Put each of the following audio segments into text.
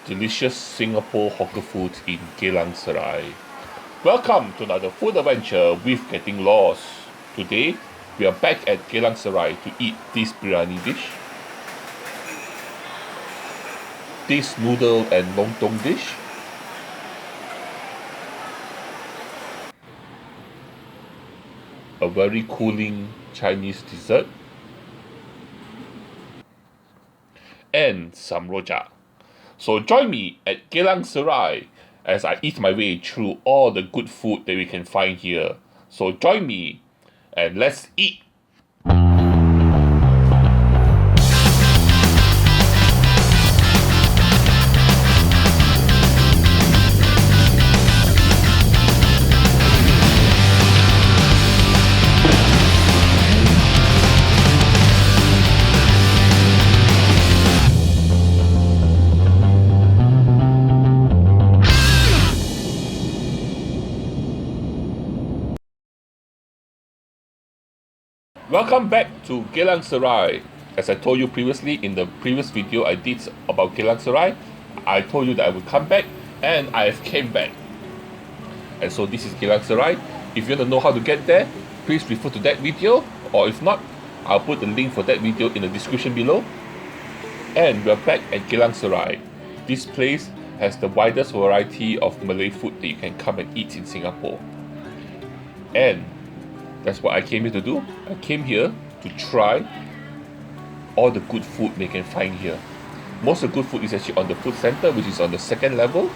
delicious Singapore hawker food in Geylang Serai. Welcome to another food adventure with Getting Lost. Today, we are back at Geylang Serai to eat this biryani dish, this noodle and lontong dish, a very cooling Chinese dessert, and some rojak. So join me at Geylang Serai as I eat my way through all the good food that we can find here. So join me and let's eat. Welcome back to Geylang Serai. As I told you previously in the previous video I did about Geylang Serai, I told you that I would come back, and I have came back. And so this is Geylang Serai. If you want to know how to get there, please refer to that video, or if not, I'll put the link for that video in the description below. And we're back at Geylang Serai. This place has the widest variety of Malay food that you can come and eat in Singapore. And that's what I came here to do. I came here to try all the good food they can find here. Most of the good food is actually on the food centre, which is on the second level,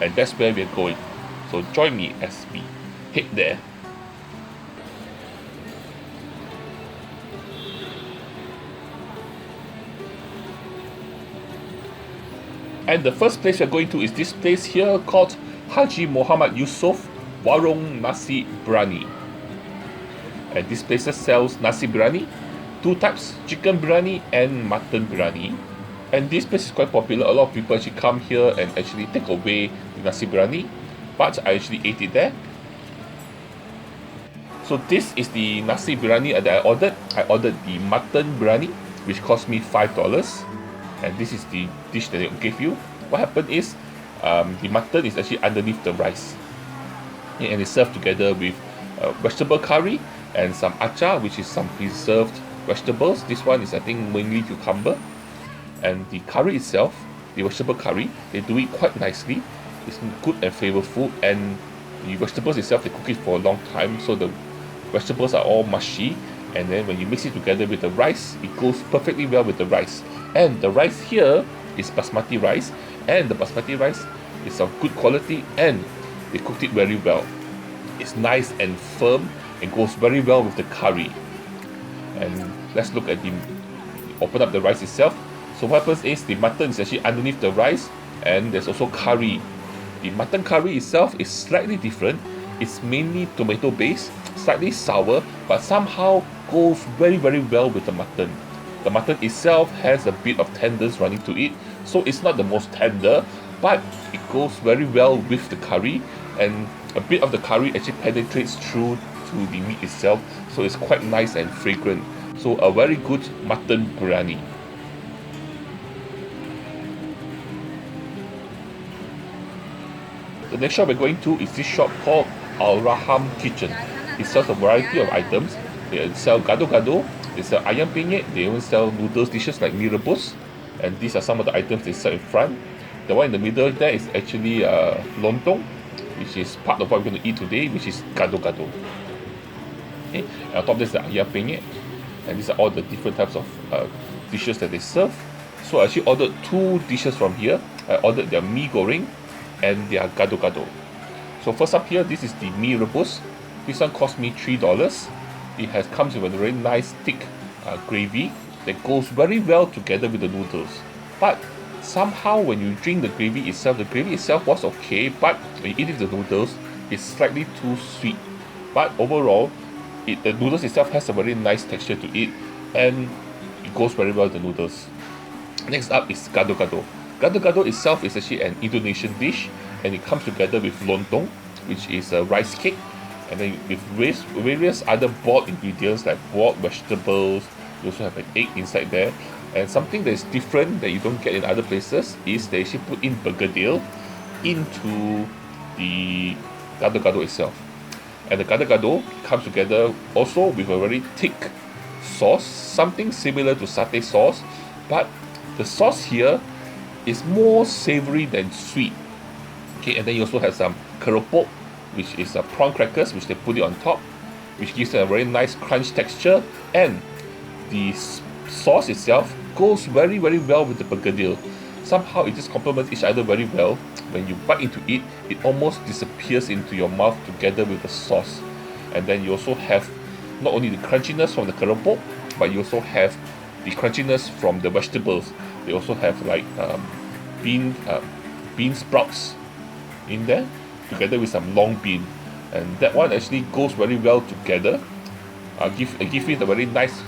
and that's where we're going. So join me as we head there. And the first place we're going to is this place here called Haji Mohd Yussof Warung Nasi Baryani. And this place sells nasi biryani, two types, chicken biryani and mutton biryani. And this place is quite popular. A lot of people actually come here and actually take away the nasi biryani, but I actually ate it there. So this is the nasi biryani that I ordered. I ordered the mutton biryani, which cost me $5. And this is the dish that they gave you. What happened is, the mutton is actually underneath the rice, and it's served together with vegetable curry and some achar, which is some preserved vegetables. This one is, I think, mainly cucumber. And the curry itself, the vegetable curry, they do it quite nicely. It's good and flavorful, and the vegetables itself, they cook it for a long time, so the vegetables are all mushy, and then when you mix it together with the rice, it goes perfectly well with the rice. And the rice here is basmati rice, and the basmati rice is of good quality, and they cooked it very well. It's nice and firm and goes very well with the curry. And let's look at open up the rice itself. So what happens is the mutton is actually underneath the rice, and there's also curry. The mutton curry itself is slightly different. It's mainly tomato based, slightly sour, but somehow goes very well with the mutton. The mutton itself has a bit of tenders running to it, so it's not the most tender, but it goes very well with the curry, and a bit of the curry actually penetrates through to the meat itself, so it's quite nice and fragrant. So a very good mutton biryani. The next shop we're going to is this shop called Alrahman Kitchen. It sells a variety of items. They sell gado-gado, they sell ayam penyet, they even sell noodles dishes like mee rebus, and these are some of the items they sell in front. The one in the middle there is actually lontong, which is part of what we're going to eat today, which is gado-gado. Okay. And on top there's the ayam penyet, and these are all the different types of dishes that they serve. So I actually ordered two dishes from here. I ordered their mee goreng and their gado-gado. So first up here, this is the mee rebus. This one cost me $3. It comes with a very nice thick gravy that goes very well together with the noodles. But somehow when you drink the gravy itself was okay, but when you eat it with the noodles, it's slightly too sweet. But overall, the noodles itself has a very nice texture to it, and it goes very well with the noodles. Next up is gado-gado. Gado-gado itself is actually an Indonesian dish, and it comes together with lontong, which is a rice cake, and then with various other boiled ingredients like boiled vegetables. You also have an egg inside there, And something that is different that you don't get in other places is they actually put in bergedil into the gado-gado itself. And the gado-gado comes together also with a very thick sauce, something similar to satay sauce, but the sauce here is more savory than sweet. Okay, and then you also have some keropok, which is prawn crackers, which they put it on top, which gives it a very nice crunch texture, and the sauce itself goes very well with the bergedil. Somehow it just complements each other very well. When you bite into it, it almost disappears into your mouth together with the sauce. And then you also have not only the crunchiness from the keropok, but you also have the crunchiness from the vegetables. They also have like bean sprouts in there, together with some long bean, and that one actually goes very well together. Give it a very nice,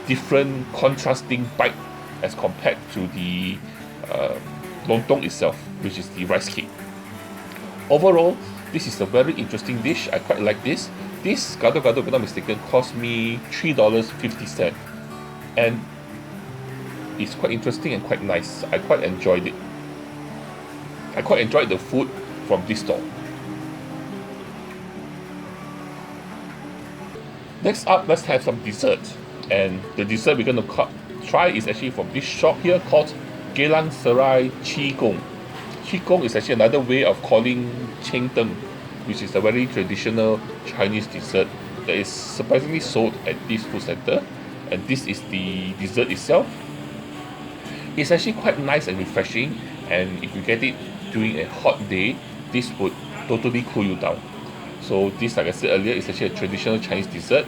different, contrasting bite as compared to the lontong itself, which is the rice cake. Overall, this is a very interesting dish. I quite like this. This gado-gado, if I'm not mistaken, cost me $3.50, and it's quite interesting and quite nice. I quite enjoyed it. I quite enjoyed the food from this stall. Next up, let's have some dessert. And the dessert we're going to try is actually from this shop here called Geylang Serai Chee Kong. Chee Kong is actually another way of calling cheng tng, which is a very traditional Chinese dessert that is surprisingly sold at this food center. And this is the dessert itself. It's actually quite nice and refreshing, and if you get it during a hot day, this would totally cool you down. So this, like I said earlier, is actually a traditional Chinese dessert,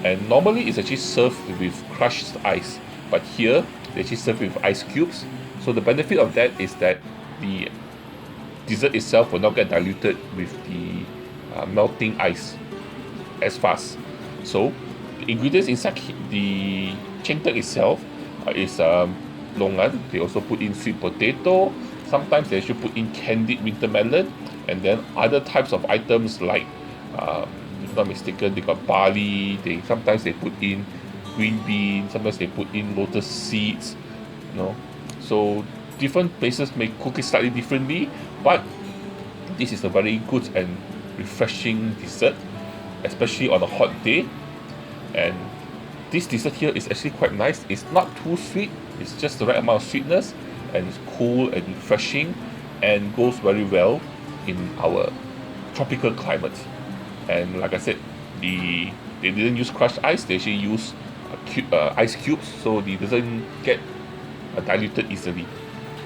and normally it's actually served with crushed ice, but here they actually serve with ice cubes. So the benefit of that is that the dessert itself will not get diluted with the melting ice as fast. So the ingredients inside the cheng tng itself is longan. They also put in sweet potato. Sometimes they actually put in candied winter melon, and then other types of items like, if I'm not mistaken, they got barley. Sometimes they put in green beans. Sometimes they put in lotus seeds. So different places may cook it slightly differently, but this is a very good and refreshing dessert, especially on a hot day. And this dessert here is actually quite nice. It's not too sweet. It's just the right amount of sweetness, and it's cool and refreshing, and goes very well in our tropical climate. And like I said, they didn't use crushed ice. They actually use ice cubes, so it doesn't get diluted easily.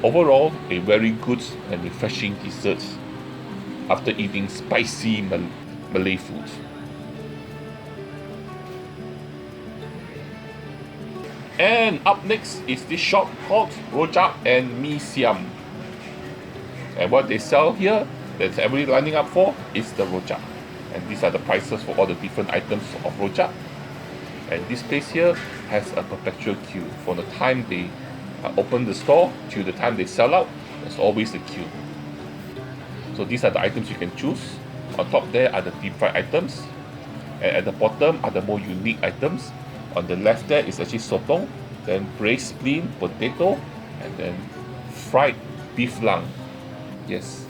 Overall, a very good and refreshing dessert after eating spicy Malay food. And up next is this shop called Rojak Mee Siam. And what they sell here, that everybody lining up for, is the rojak. And these are the prices for all the different items of rojak. And this place here has a perpetual queue. From the time they open the store till the time they sell out, there's always a queue. So these are the items you can choose. On top there are the deep fried items, and at the bottom are the more unique items. On the left there is actually sotong, then braised spleen, potato, and then fried beef lung. Yes,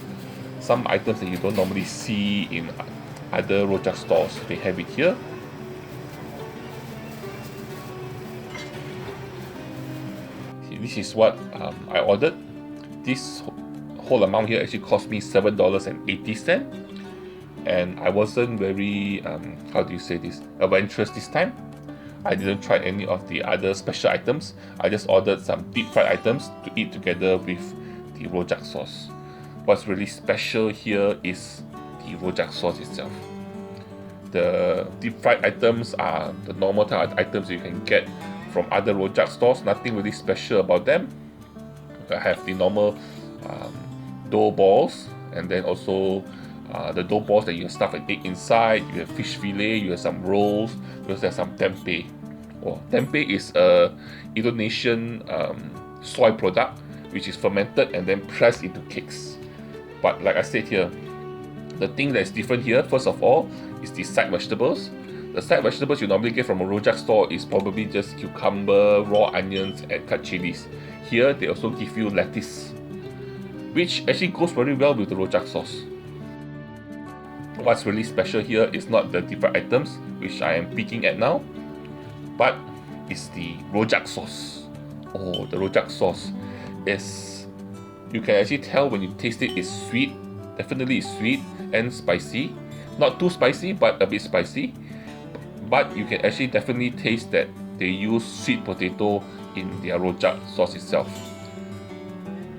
some items that you don't normally see in other rojak stores, they have it here. This is what I ordered. This whole amount here actually cost me $7.80, and I wasn't very adventurous this time. I didn't try any of the other special items. I just ordered some deep fried items to eat together with the rojak sauce. What's really special here is the rojak sauce itself. The deep fried items are the normal type of items you can get from other rojak stores. Nothing really special about them. I have the normal dough balls, and then also the dough balls that you have stuff and egg inside. You have fish fillet, you have some rolls, you also have some tempeh. Tempeh is a Indonesian soy product which is fermented and then pressed into cakes. But like I said here, the thing that is different here, first of all, is the side vegetables. The The side vegetables you normally get from a rojak store is probably just cucumber, raw onions, and cut chilies. Here, they also give you lettuce, which actually goes very well with the rojak sauce. What's really special here is not the different items, which I am picking at now, but it's the rojak sauce. Oh, the rojak sauce is, you can actually tell when you taste it, it's sweet. Definitely it's sweet and spicy. Not too spicy, but a bit spicy. But you can actually definitely taste that they use sweet potato in their rojak sauce itself.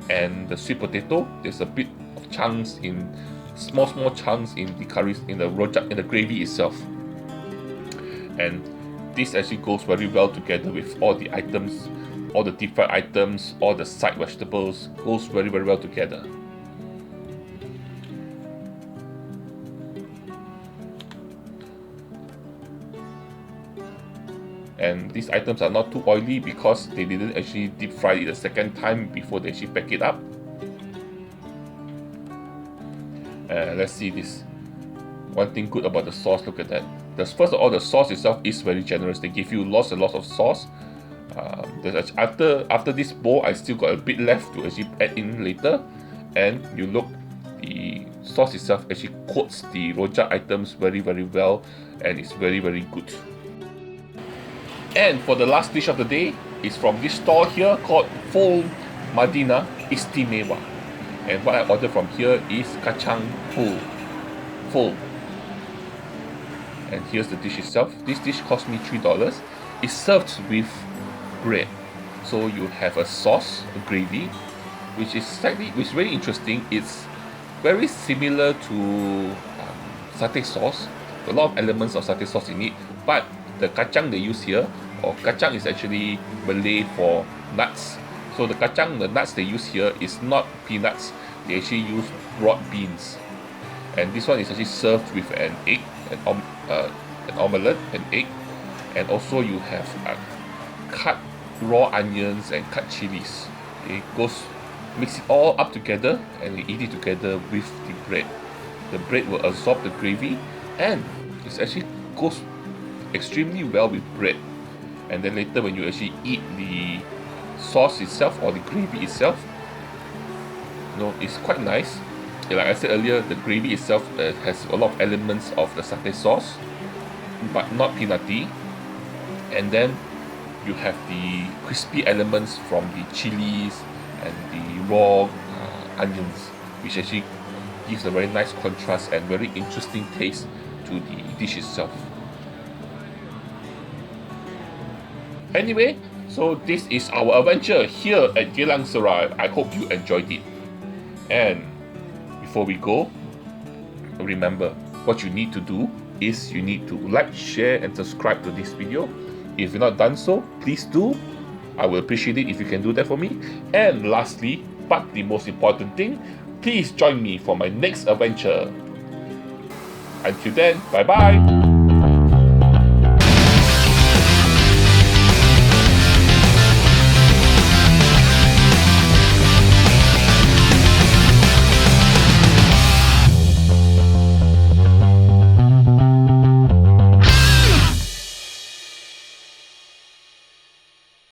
And the sweet potato, there's a bit of chunks in small chunks in the curries, in the rojak, in the gravy itself. And this actually goes very well together with all the items, all the different items, all the side vegetables, goes very well together. And these items are not too oily because they didn't actually deep fry it a second time before they actually pack it up. Let's see this. One thing good about the sauce, look at that. First of all, the sauce itself is very generous. They give you lots and lots of sauce. After this bowl, I still got a bit left to actually add in later. And you look, the sauce itself actually coats the rojak items very well, and it's very good. And for the last dish of the day is from this store here called Fhoul Madinah Istimewa. And what I ordered from here is kacang Fhoul. And here's the dish itself. This dish cost me $3. It's served with bread. So you have a sauce, a gravy, which is very interesting. It's very similar to satay sauce. A lot of elements of satay sauce in it, but the kacang they use here, or kacang is actually Malay for nuts. So the nuts they use here is not peanuts. They actually use broad beans. And this one is actually served with an egg, an omelette, an egg, and also you have cut raw onions and cut chilies. It mix it all up together and you eat it together with the bread. The bread will absorb the gravy, and it actually goes extremely well with bread. And then later when you actually eat the sauce itself or the gravy itself, it's quite nice. Like I said earlier, the gravy itself has a lot of elements of the satay sauce, but not peanutty. And then you have the crispy elements from the chilies and the raw onions, which actually gives a very nice contrast and very interesting taste to the dish itself. Anyway, so this is our adventure here at Geylang Serai. I hope you enjoyed it. And before we go, remember, what you need to do is you need to like, share and subscribe to this video. If you've not done so, please do. I will appreciate it if you can do that for me. And lastly, but the most important thing, please join me for my next adventure. Until then, bye bye.